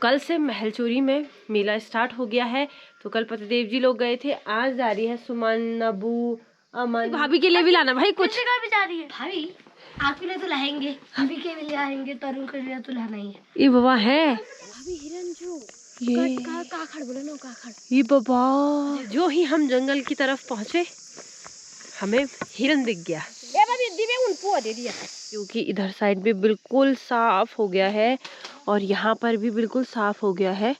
कल से महलचोरी में मेला स्टार्ट हो गया है। तो कल पतिदेव जी लोग गए थे, आज जा रही है सुमन, नबू, अमन। भाभी के लिए भी लाना भाई कुछ। भी जा रही है भाभी, आपके लिए तो लाएंगे, भाभी के लिए आएंगे, तरुण के लिए तो लाना ही है। ये बाबा है भाभी हिरन जो ये काखड़ बोले ना, काखड़। ये बाबा जो ही हम जंगल की तरफ पहुंचे हमें हिरन दिख गया, क्योंकि इधर साइड भी बिल्कुल साफ हो गया है और यहाँ पर भी बिल्कुल साफ हो गया है।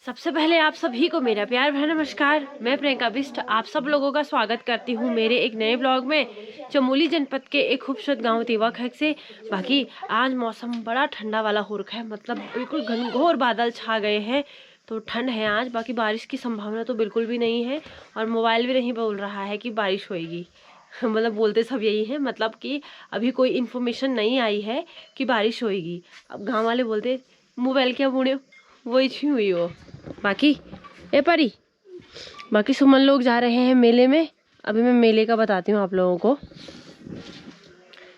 सबसे पहले आप सभी को मेरा प्यार भरा नमस्कार। मैं प्रियंका बिष्ट आप सब लोगों का स्वागत करती हूँ मेरे एक नए ब्लॉग में चमोली जनपद के एक खूबसूरत गांव तेवा खैक से। बाकी आज मौसम बड़ा ठंडा वाला हो रखा है, मतलब बिल्कुल घनघोर बादल छा गए हैं, तो ठंड है आज। बाकी बारिश की संभावना तो बिल्कुल भी नहीं है और मोबाइल भी नहीं बोल रहा है कि बारिश होएगी। मतलब बोलते सब यही है, मतलब कि अभी कोई इन्फॉर्मेशन नहीं आई है कि बारिश होएगी। अब गाँव वाले बोलते मोबाइल क्या बुने वही छुई हुई हो। बाकी परी बाकी सुमन लोग जा रहे हैं मेले में। अभी मैं मेले का बताती हूँ आप लोगों को।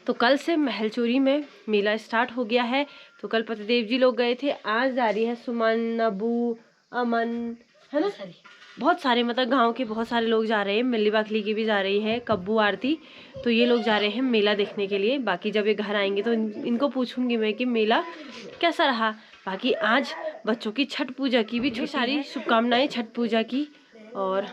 तो कल से महलचोरी में मेला स्टार्ट हो गया है। तो कल पतिदेव जी लोग गए थे, आज जा रही है सुमन, नबू, अमन, है ना, बहुत सारे, मतलब गांव के बहुत सारे लोग जा रहे हैं। मिल्ली बाखली की भी जा रही है, कब्बू, आरती, तो ये लोग जा रहे हैं मेला देखने के लिए। बाकी जब ये घर आएंगे तो इनको पूछूंगी मैं कि मेला कैसा रहा। बाकी आज बच्चों की छठ पूजा की भी ढेर सारी शुभकामनाएं छठ पूजा की। और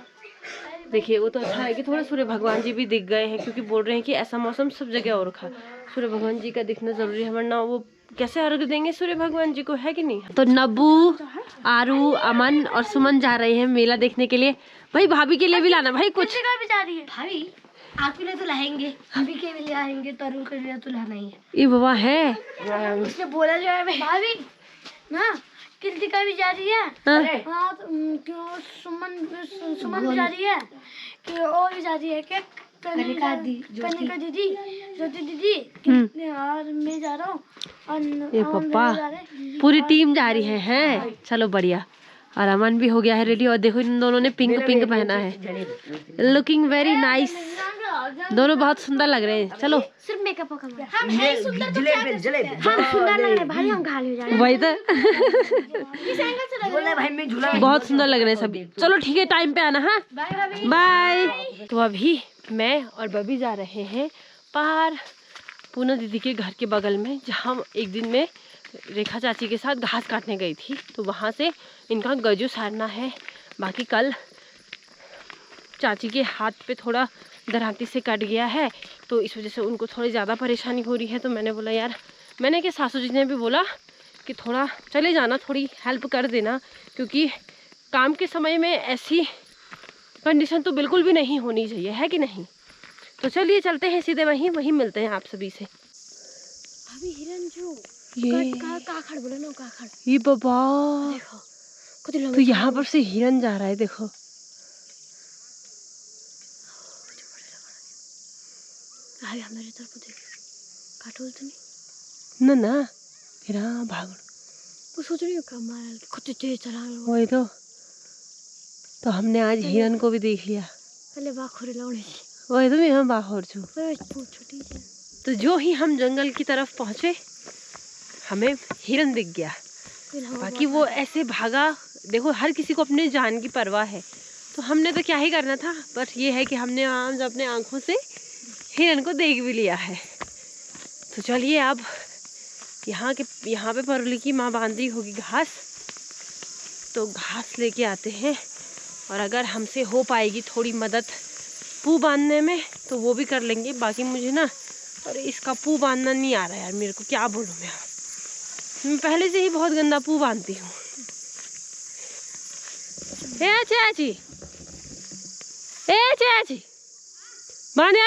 देखिए वो तो अच्छा है कि थोड़ा सूर्य भगवान जी भी दिख गए हैं, क्योंकि बोल रहे हैं कि ऐसा मौसम सब जगह हो रखा, सूर्य भगवान जी का दिखना जरूरी है, वरना वो कैसे अर्घ देंगे सूर्य भगवान जी को, है कि नहीं। तो नब्बू, आरू, अमन और सुमन जा रहे हैं मेला देखने के लिए। भाई भाभी के लिए भी लाना भाई कुछ। भी जा रही है भाभी, आपके लिए तो लाएंगे, भाभी के लिए आएंगे, तरुण के लिए तो लाना ही है। ये बाबा है उसने बोला जो है भाभी ना, कृतिका भी जा रही है। हाँ क्यों सुमन जा रही है कि और भी जा रही है क्या, कनिका दीदी, ज्योति दीदी और मैं जा रहा हूँ और ये पापा पूरी टीम जा रही है। चलो बढ़िया। और अमन भी हो गया है रेडी। और देखो इन दोनों ने पिंक पिंक पहना है, लुकिंग वेरी नाइस, दोनों बहुत सुंदर लग रहे हैं। चलो सिर्फ मेकअप का हम है सुंदर, तो क्या हम सुंदर लग रहे हैं भाई, हम घायल हो जा रहे हैं। वही तो किस एंगल से लग रहा है भाई, मैं झूला बहुत सुंदर लग रहे हैं सभी। चलो ठीक है, टाइम पे आना। हाँ बाय। तो अभी मैं और बबी जा रहे हैं पार पूना दीदी के घर के बगल में, जहाँ एक दिन में रेखा चाची के साथ घास काटने गई थी, तो वहाँ से इनका गजू सारना है। बाकी कल चाची के हाथ पे थोड़ा दरांती से कट गया है, तो इस वजह से उनको थोड़ी ज़्यादा परेशानी हो रही है। तो मैंने बोला यार, मैंने कि सासू जी ने भी बोला कि थोड़ा चले जाना, थोड़ी हेल्प कर देना, क्योंकि काम के समय में ऐसी कंडीशन तो बिल्कुल भी नहीं होनी चाहिए, है कि नहीं। तो चलिए चलते हैं सीधे वहीं मिलते हैं आप सभी से। अभी हिरन जो ये काखड़ बोले ना, काखड़। ये बाबा देखो तो यहाँ पर से हिरन जा रहा है, देखो। अभी हमारे तरफ देख, काटोल तो नहीं ना फिर हाँ भाग, वो सोच रही हो कमाल खुद तेज चला वही तो हमने आज हिरन को भी देख लिया। पहले बाखोरे लौड़े वही तो मैं हम बाहर छू। छोटी है। तो जो ही हम जंगल की तरफ पहुंचे हमें हिरन दिख गया। बाकी वो ऐसे भागा, देखो हर किसी को अपने जान की परवाह है, तो हमने तो क्या ही करना था, बट ये है कि हमने आज अपने आंखों से हिरन को देख भी लिया है। तो चलिए अब यहाँ पे परुली की माँ बांध रही होगी घास, तो घास लेके आते हैं। और अगर हमसे हो पाएगी थोड़ी मदद पू बांधने में तो वो भी कर लेंगे। बाकी मुझे ना और इसका पू बांधना नहीं आ रहा है यार, मेरे को क्या बोलूँ मैं पहले से ही बहुत गंदा पू बांधती हूँ। चाची बांध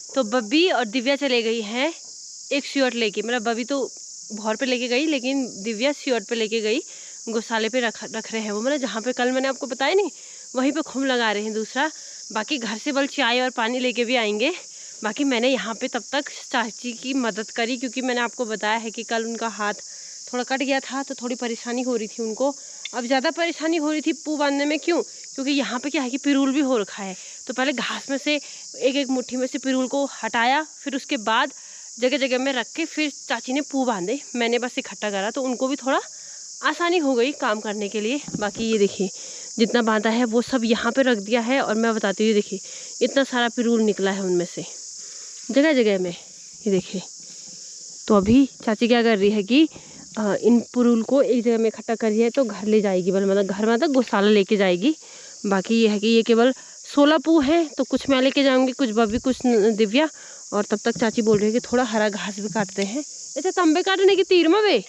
तो बब्बी और दिव्या चले गई हैं एक श्योट लेके, मतलब बब्बी तो भौर पे लेके गई, लेकिन दिव्या श्योट पे लेके गई, गौशाले पे रख रहे हैं वो, मतलब जहाँ पे कल मैंने आपको बताया नहीं वहीं पे खुम लगा रहे हैं दूसरा। बाकी घर से बल चाय और पानी लेके भी आएंगे। बाकी मैंने यहाँ पे तब तक चाची की मदद करी, क्योंकि मैंने आपको बताया है कि कल उनका हाथ थोड़ा कट गया था तो थोड़ी परेशानी हो रही थी उनको। अब ज़्यादा परेशानी हो रही थी पू बांधने में। क्यों? क्योंकि यहाँ पे क्या है कि पिरूल भी हो रखा है। तो पहले घास में से एक एक मुट्ठी में से पिरूल को हटाया, फिर उसके बाद जगह जगह में रख के फिर चाची ने पू बांधे। मैंने बस इकट्ठा करा तो उनको भी थोड़ा आसानी हो गई काम करने के लिए। बाकी ये देखिए जितना बांधा है वो सब यहाँ पे रख दिया है। और मैं बताती हूँ, देखिए इतना सारा पिरूल निकला है उनमें से जगह जगह में, ये देखिए। तो अभी चाची क्या कर रही है कि इन पिरूल को एक जगह में इकट्ठा करी है तो घर ले जाएगी, मतलब घर में तक गौशाला लेके जाएगी। बाकी ये है कि ये केवल 16 पू हैं, तो कुछ मैं लेके जाऊँगी, कुछ बबी, कुछ दिव्या। और तब तक चाची बोल रही है कि थोड़ा हरा घास भी काटते हैं। ऐसे तंबे काटने की तीर में वे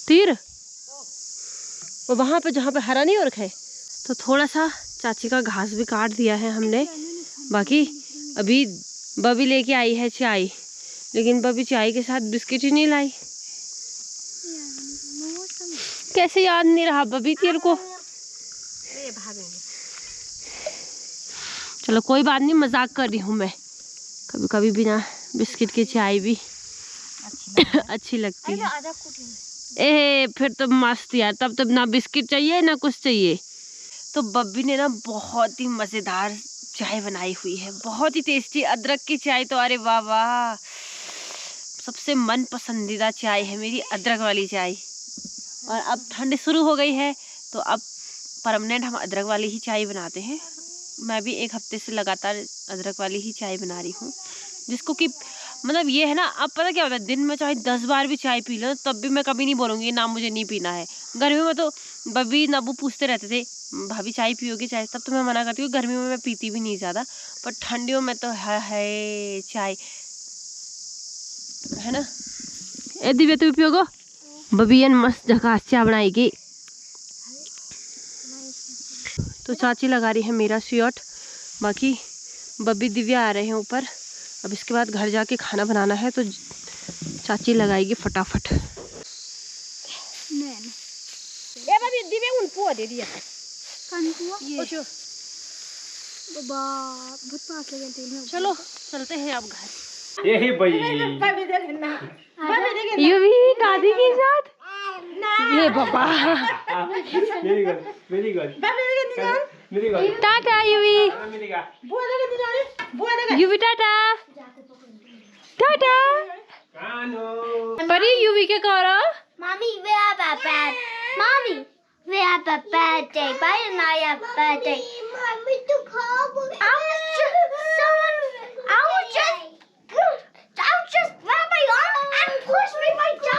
तीर वो वहाँ पे जहाँ पे हरा नहीं हो रखा है, तो थोड़ा सा चाची का घास भी काट दिया है हमने। बाकी अभी बबी लेके आई है चाय, लेकिन बबी चाय के साथ बिस्किट ही नहीं लाई। कैसे याद नहीं रहा बबी तेरे को? चलो कोई बात नहीं, मजाक कर रही हूँ मैं। कभी कभी बिना बिस्किट की चाय भी अच्छी लगती है। ए फिर तो मस्त यार, तब तब ना बिस्किट चाहिए ना कुछ चाहिए। तो बब्बी ने ना बहुत ही मज़ेदार चाय बनाई हुई है, बहुत ही टेस्टी अदरक की चाय। तो अरे वाह वाह, सबसे मन पसंदीदा चाय है मेरी अदरक वाली चाय। और अब ठंड शुरू हो गई है तो अब परमानेंट हम अदरक वाली ही चाय बनाते हैं। मैं भी 1 हफ्ते से लगातार अदरक वाली ही चाय बना रही हूँ, जिसको कि मतलब ये है ना, अब पता क्या होता है, दिन में चाहे 10 बार भी चाय पी लो तब भी मैं कभी नहीं बोलूँगी ना मुझे नहीं पीना है। गर्मियों में तो बब्बी नब्बू पूछते रहते थे भाभी चाय पियोगी चाय, तब तो मैं मना करती हूँ। गर्मियों में मैं पीती भी नहीं ज़्यादा, पर ठंडियों में तो है चाय, है ना। ए दिव्या तू पियोगो? बब्बी मस्त जगह चाय बनाएगी। तो चाची लगा रही है मेरा स्वीट, बाकी बब्बी दिव्या आ रहे हैं ऊपर। अब इसके बाद घर जाके खाना बनाना है, तो चाची लगाएगी फटाफट। ये बब्बी दिव्या उन पुआ दे दिया कान पुआ ये। बाबा बहुत पास लगे तेल में। चलो चलते हैं अब घर। यही भाई ये भी दादी के साथ ये बाबा। मेरी गल मेरी गल मेरी गल टाटा यूवी, मेरी गल यूवी टाटा टाटा। परी यूवी क्या कर रहा? Mommy, we have a bad. Mommy, we have a bad day. Bye and I have a bad day. Mommy, to call. I was just grab my arm and push me right down.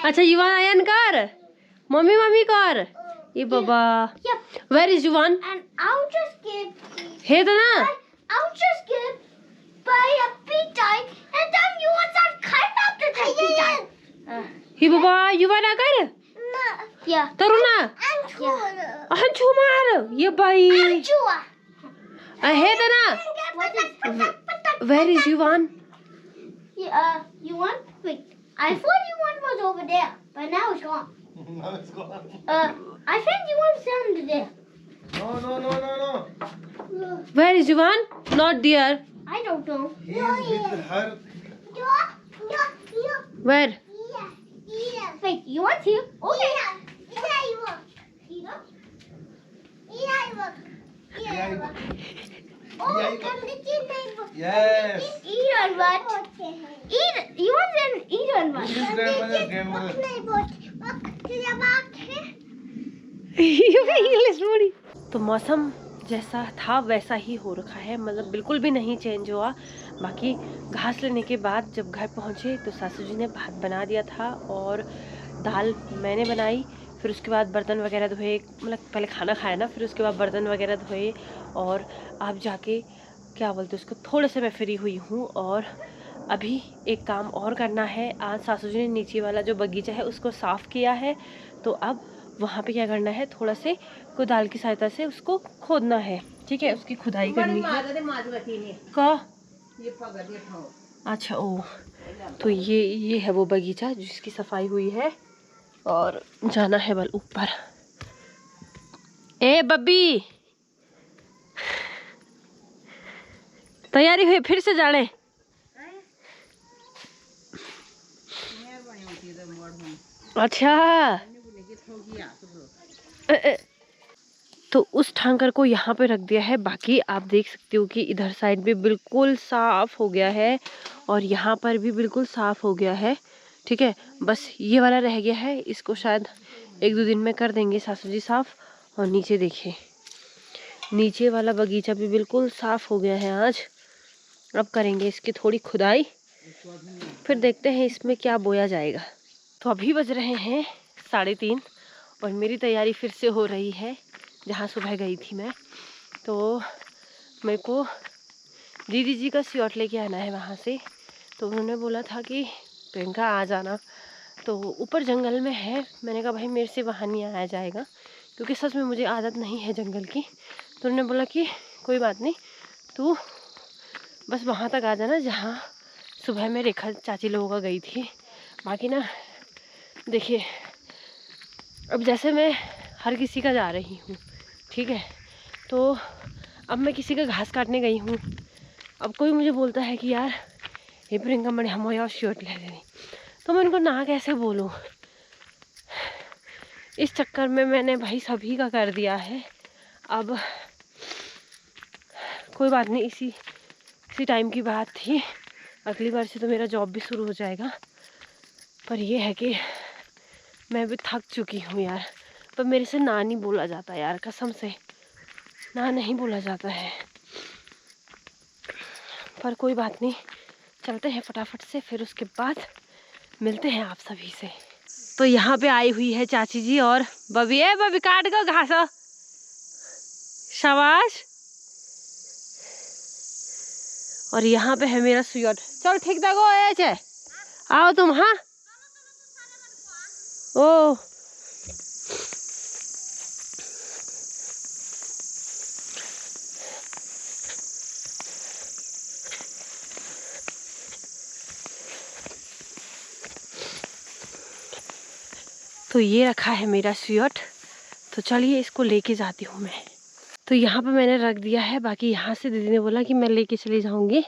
अच्छा युवान ion कर, mummy mummy कर। ये बाबा where is युवान? And I'll just give. है तो ना? I'll just give. Buy a pizza and then you want some kind of the pizza. ये बाबा युवान आ कर Yeah. तरुणा Yeah. हंचू मार ये भाई Chua. है तो ना? What is? वेर इज युवान? You want? Wait. I thought you one was over there, but now it's gone. Now it's gone. I think you want under there. No. Where is Yuvan? Not dear. I don't know. He is with her. Where? Wait, you want to? Okay. Yes. Eat what? Eat. You want an eat on what? This is grandmother. English थोड़ी। तो मौसम जैसा था वैसा ही हो रखा है, मतलब बिल्कुल भी नहीं चेंज हुआ। बाकी घास लेने के बाद जब घर पहुँचे तो सासू जी ने भात बना दिया था और दाल मैंने बनाई। फिर उसके बाद बर्तन वगैरह धोए, मतलब पहले खाना खाया ना, फिर उसके बाद बर्तन वगैरह धोए। और आप जाके क्या बोलते उसको, थोड़े से मैं फ्री हुई हूँ। और अभी एक काम और करना है। आज सासू जी ने नीचे वाला जो बगीचा है उसको साफ़ किया है, तो अब वहाँ पे क्या करना है, थोड़ा से कुदाल की सहायता से उसको खोदना है। ठीक है, उसकी खुदाई करनी है। का अच्छा ओ, तो ये है वो बगीचा जिसकी सफाई हुई है। और जाना है बल ऊपर। ए बब्बी, तैयारी हुई फिर से जाने? अच्छा, तो उस टैंकर को यहाँ पे रख दिया है। बाकी आप देख सकते हो कि इधर साइड भी बिल्कुल साफ हो गया है और यहाँ पर भी बिल्कुल साफ हो गया है। ठीक है, बस ये वाला रह गया है, इसको शायद 1-2 दिन में कर देंगे सासू जी साफ। और नीचे देखिए, नीचे वाला बगीचा भी बिल्कुल साफ हो गया है आज। अब करेंगे इसकी थोड़ी खुदाई, फिर देखते हैं इसमें क्या बोया जाएगा। तो अभी बज रहे हैं 3:30 और मेरी तैयारी फिर से हो रही है। जहाँ सुबह गई थी मैं, तो मेरे को दीदी जी का स्यूट लेके आना है वहाँ से। तो उन्होंने बोला था कि प्रियंका आ जाना, तो ऊपर जंगल में है। मैंने कहा भाई मेरे से वहाँ नहीं आया जाएगा, क्योंकि सच में मुझे आदत नहीं है जंगल की। तो उन्होंने बोला कि कोई बात नहीं, तू बस वहाँ तक आ जाना जहाँ सुबह मैं रेखा चाची लोगों का गई थी। बाकी ना देखिए, अब जैसे मैं हर किसी का जा रही हूँ, ठीक है, तो अब मैं किसी का घास काटने गई हूँ। अब कोई मुझे बोलता है कि यार ये प्रियंका मैंने हम यार शर्ट ले लेनी, तो मैं उनको ना कैसे बोलूँ। इस चक्कर में मैंने भाई सभी का कर दिया है। अब कोई बात नहीं, इसी टाइम की बात थी। अगली बार से तो मेरा जॉब भी शुरू हो जाएगा। पर ये है कि मैं भी थक चुकी हूँ यार। पर मेरे से ना नहीं बोला जाता यार, कसम से ना नहीं बोला जाता है। पर कोई बात नहीं, चलते हैं फटाफट से, फिर उसके बाद मिलते हैं आप सभी से। तो यहाँ पे आई हुई है चाची जी और बबी। ए बबी, काट गो घास, शाबाश। और यहाँ पे है मेरा स्यूट। चल ठीक था गो, ऐसे आओ तुम। हाँ, ओ तो ये रखा है मेरा स्यूट। तो चलिए इसको लेके जाती हूँ मैं। तो यहाँ पे मैंने रख दिया है। बाकी यहाँ से दीदी ने बोला कि मैं लेके चली जाऊँगी।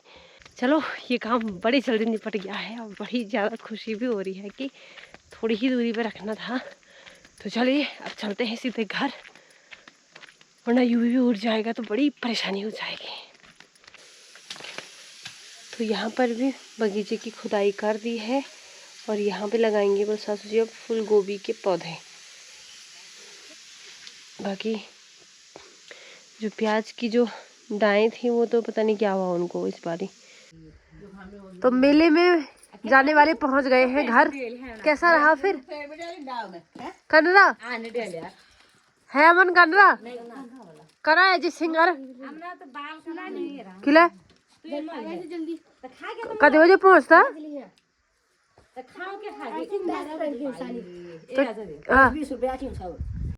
चलो, ये काम बड़ी जल्दी निपट गया है और बड़ी ज़्यादा खुशी भी हो रही है कि थोड़ी ही दूरी पे रखना था। तो चलिए अब चलते हैं सीधे घर, वरना यूवी भी उड़ जाएगा तो बड़ी परेशानी हो जाएगी। तो यहाँ पर भी बगीचे की खुदाई कर दी है और यहाँ पे लगाएंगे बस सासू जी अब फूल गोभी के पौधे। बाकी जो प्याज की जो दाएं थी वो तो पता नहीं क्या हुआ उनको इस बारी। तो मेले में जाने वाले पहुंच गए हैं घर। कैसा रहा फिर? कनरा है मन, कनरा करा है जी सिंगर किला कदे बजे पहुंचता। तो